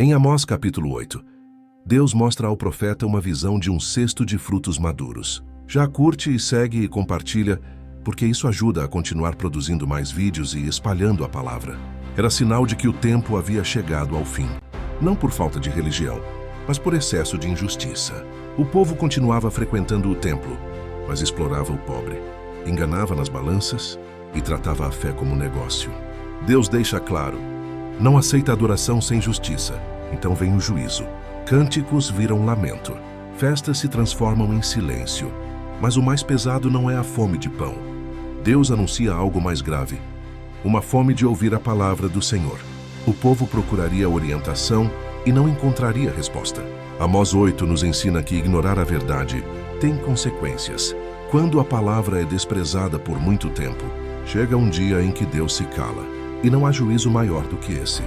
Em Amós capítulo 8, Deus mostra ao profeta uma visão de um cesto de frutos maduros. Já curte e segue e compartilha, porque isso ajuda a continuar produzindo mais vídeos e espalhando a palavra. Era sinal de que o tempo havia chegado ao fim, não por falta de religião, mas por excesso de injustiça. O povo continuava frequentando o templo, mas explorava o pobre, enganava nas balanças e tratava a fé como negócio. Deus deixa claro: não aceita adoração sem justiça, então vem o juízo. Cânticos viram lamento, festas se transformam em silêncio, mas o mais pesado não é a fome de pão. Deus anuncia algo mais grave, uma fome de ouvir a palavra do Senhor. O povo procuraria orientação e não encontraria resposta. Amós 8 nos ensina que ignorar a verdade tem consequências. Quando a palavra é desprezada por muito tempo, chega um dia em que Deus se cala, e não há juízo maior do que esse.